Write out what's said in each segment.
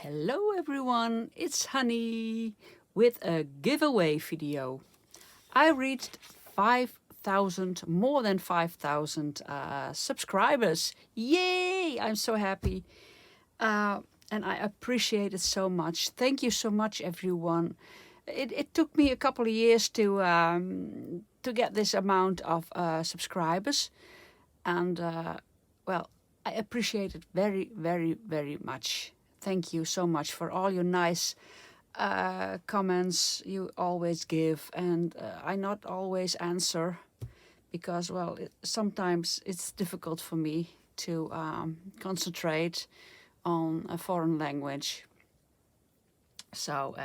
Hello everyone, it's Hanny with a giveaway video. I reached 5,000, more than 5,000 subscribers. Yay! I'm so happy. And I appreciate it so much. Thank you so much everyone. It took me a couple of years to get this amount of subscribers. And well, I appreciate it very, very, very much. Thank you so much for all your nice comments you always give, and I not always answer because, well, sometimes it's difficult for me to concentrate on a foreign language. So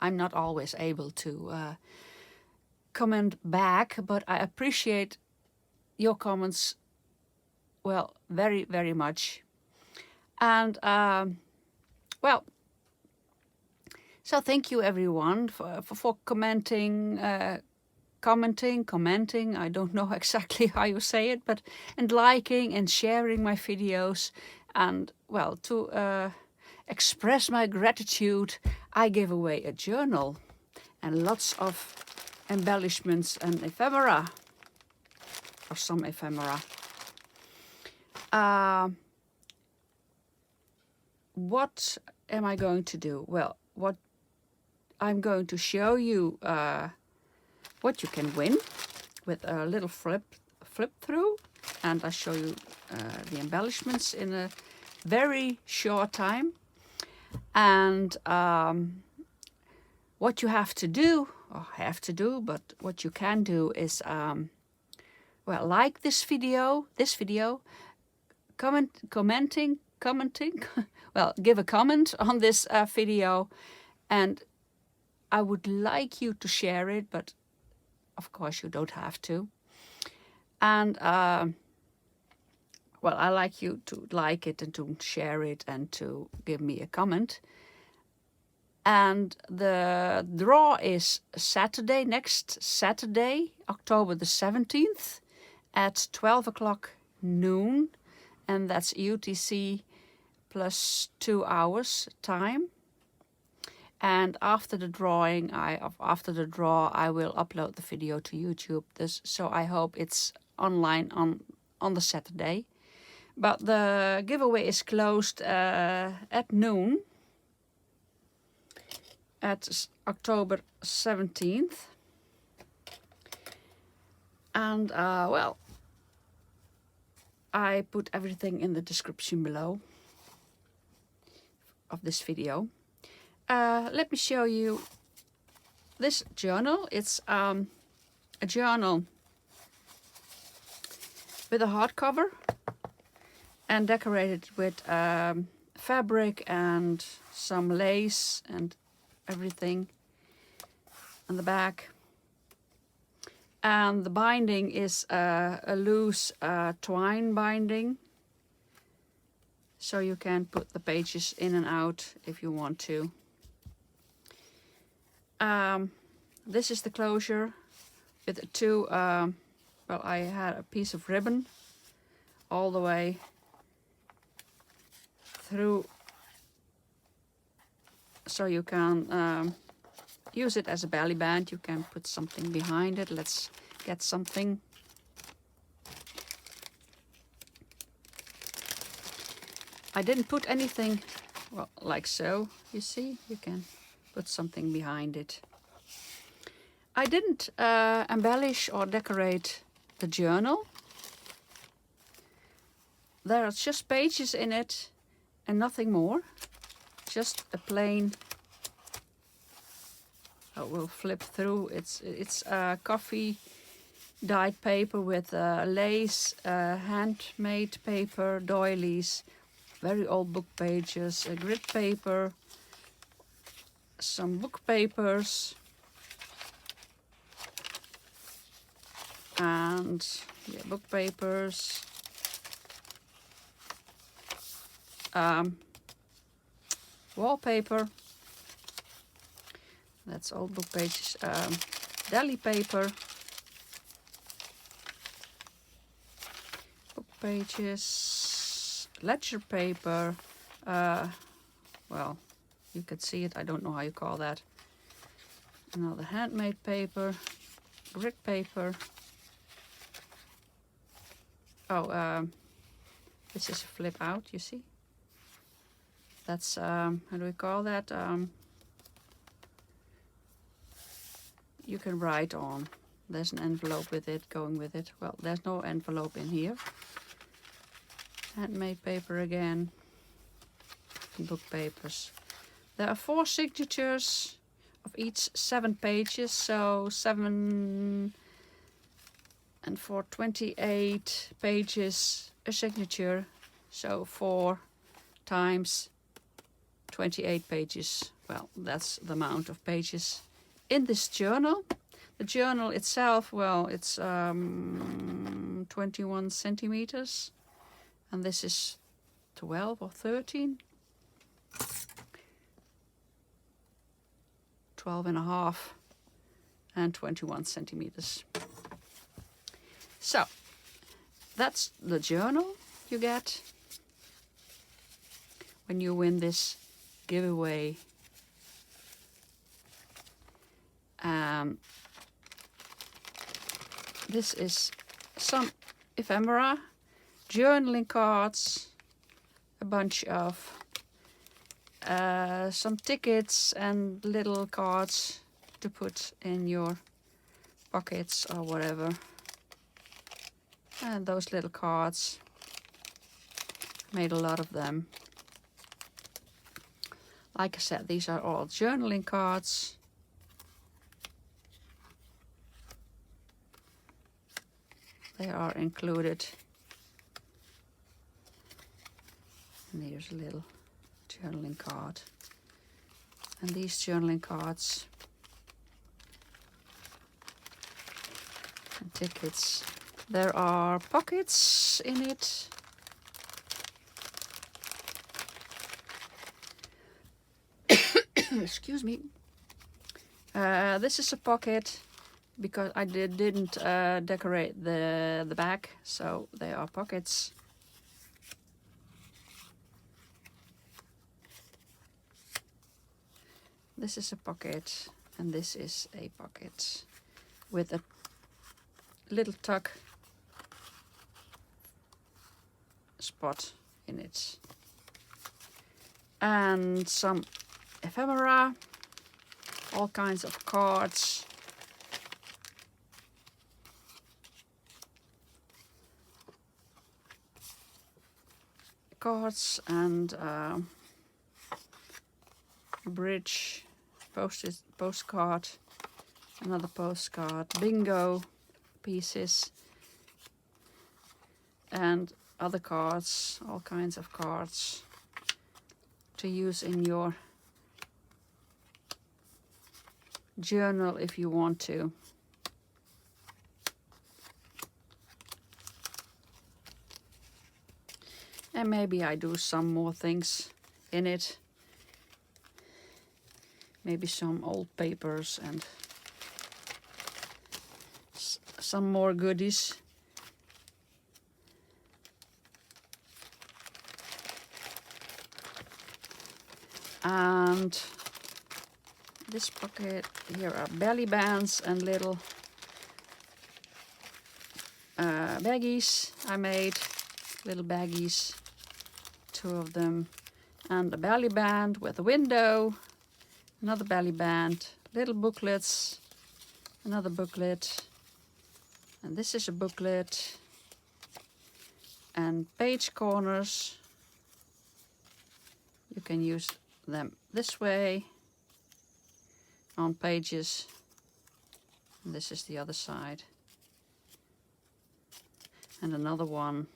I'm not always able to comment back, but I appreciate your comments, well, very, very much. And well, so thank you everyone for commenting, commenting, I don't know exactly how you say it, but and liking and sharing my videos. And well, to express my gratitude, I give away a journal and lots of embellishments and ephemera, or some ephemera. What am I going to do? Well, what I'm going to show you what you can win with a little flip through, and I'll show you the embellishments in a very short time. And what you have to do, but what you can do is well, like this video, commenting, well, give a comment on this video, and I would like you to share it, but of course you don't have to. And well, I like you to like it and to share it and to give me a comment. And the draw is Saturday, next Saturday, October the 17th at 12 o'clock noon, and that's UTC plus 2 hours time. And after the draw, I will upload the video to YouTube. So I hope it's online on the Saturday. But the giveaway is closed at noon at October 17th. And well, I put everything in the description below of this video. Let me show you this journal. It's a journal with a hardcover and decorated with fabric and some lace and everything on the back. And the binding is a loose twine binding, so you can put the pages in and out if you want to. This is the closure with two, well, I had a piece of ribbon all the way through, so you can use it as a belly band. You can put something behind it. Let's get something. I didn't put anything, well, like so. You see, you can put something behind it. I didn't embellish or decorate the journal. There are just pages in it and nothing more. Just a plain. We'll flip through. It's coffee dyed paper with lace, handmade paper, doilies, very old book pages, grid paper, some book papers, and yeah, book papers, wallpaper. That's old book pages, deli paper, book pages, ledger paper, well, you can see it. I don't know how you call that. Another handmade paper, grit paper. Oh, this is a flip out, you see. That's, how do we call that? You can write on. There's an envelope with it, going with it. Well, there's no envelope in here. Handmade paper again. Book papers. There are 4 signatures of each 7 pages, so 7 and for 28 pages a signature, so 4 times 28 pages. Well, that's the amount of pages in this journal. The journal itself, well, it's 21 centimeters, and this is 12 or 13. 12.5 and 21 centimeters. So that's the journal you get when you win this giveaway. This is some ephemera, journaling cards, a bunch of some tickets and little cards to put in your pockets or whatever. And those little cards, made a lot of them. Like I said, these are all journaling cards. They are included. And here's a little journaling card. And these journaling cards and tickets, there are pockets in it. Excuse me. This is a pocket because I didn't decorate the back, so they are pockets. This is a pocket, and this is a pocket with a little tuck spot in it. And some ephemera, all kinds of cards. Cards and bridge, postcard, another postcard, bingo pieces, and other cards, all kinds of cards to use in your journal if you want to. And maybe I do some more things in it. Maybe some old papers and some more goodies. And this pocket, here are belly bands and little baggies I made. Little baggies, 2 of them. And a belly band with a window. Another belly band, little booklets, another booklet, and this is a booklet, and page corners. You can use them this way on pages, and this is the other side, and another one.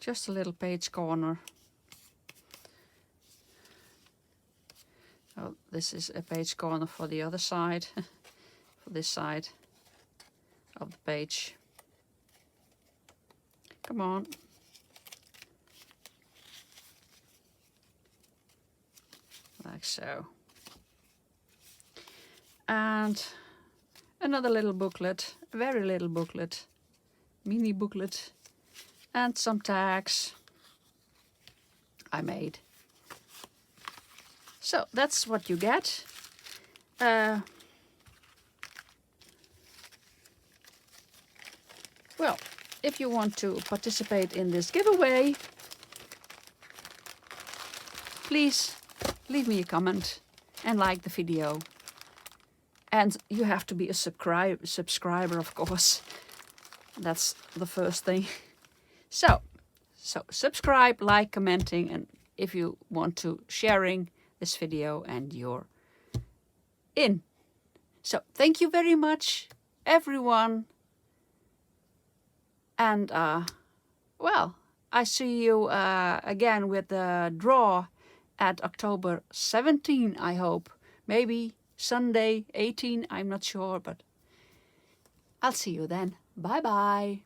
Just a little page corner. Oh, this is a page corner for the other side, for this side of the page. Come on. Like so. And another little booklet, a very little booklet, mini booklet. and some tags I made. So that's what you get. Well, if you want to participate in this giveaway, please leave me a comment and like the video. And you have to be a subscriber, of course. That's the first thing. So subscribe, like, commenting, and if you want to, sharing this video, and you're in. So thank you very much, everyone. And well, I see you again with the draw at October 17, I hope. Maybe Sunday 18, I'm not sure, but I'll see you then. Bye bye.